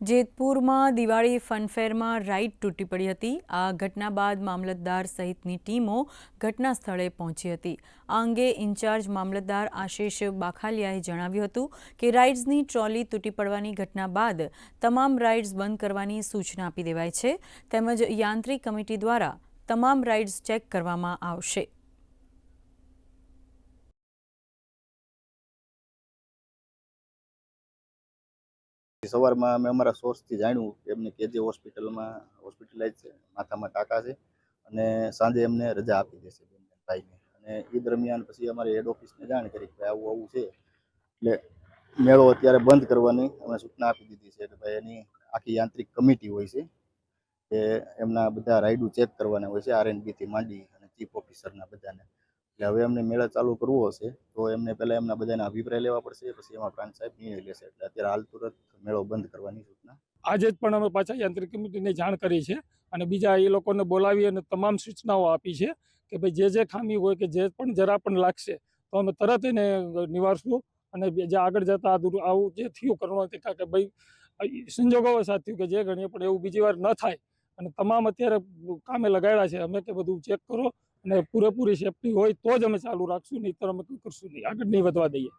જેતપુરમાં Diwali ફનફેરમાં ride તૂટી પડી હતી। આ ઘટના બાદ મામલતદાર સહિતની ટીમો ઘટના સ્થળે પહોંચી હતી। આ અંગે ઇન્ચાર્જ મામલતદાર આશિષ બાખાલિયાએ જણાવ્યું હતું કે રાઇડ્સની ટ્રોલી તૂટી પડવાની ઘટના બાદ તમામ રાઇડ્સ બંધ કરવાની સૂચના આપી દેવાઈ છે, તેમજ યાંત્રિક કમિટી દ્વારા તમામ રાઇડ્સ ચેક કરવામાં આવશે। સવારમાં અમે અમારા સોર્સથી જાણ્યું કે એમને કેજે હોસ્પિટલાઇઝ છે, માથામાં ટાંકા છે અને સાંજે એમને રજા આપી દેશે ભાઈને। અને એ દરમિયાન પછી અમારી હેડ ઓફિસને જાણ કરી કે આવું આવું છે, એટલે મેળો અત્યારે બંધ કરવાની અમે સૂચના આપી દીધી છે કે ભાઈ એની આખી યાંત્રિક કમિટી હોય છે કે એમના બધા રાઇડો ચેક કરવાના હોય છે, R&Bથી માંડી અને ચીફ ઓફિસરના બધાને। એટલે હવે એમને મેળો ચાલુ કરવો હશે તો એમને પહેલાં એમના બધાના અભિપ્રાય લેવા પડશે, પછી એમાં પ્રાંત સાહેબ નિર્ણય લેશે। એટલે અત્યારે હાલ તુરંત મેળો બંધ કરવાની સૂચના આજે જ પણ અમે પાછા યાંત્રિક કમિટીને જાણ કરી છે અને બીજા એ લોકોને બોલાવી અને તમામ સૂચનાઓ આપી છે કે ભાઈ જે ખામી હોય કે જે પણ જરા પણ લાગશે તો અમે તરત એને નિવારશું અને જે આગળ જતા આવું જે થયું કરવાનું કે ભાઈ સંજોગો સાથે થયું કે જે ગણીએ પણ એવું બીજી વાર ન થાય અને તમામ અત્યારે કામે લગાડ્યા છે અમે કે બધું ચેક કરો અને પૂરેપૂરી સેફટી હોય તો જ અમે ચાલુ રાખશું, નહીં તો અમે કરશું નહીં, આગળ નહીં વધવા દઈએ।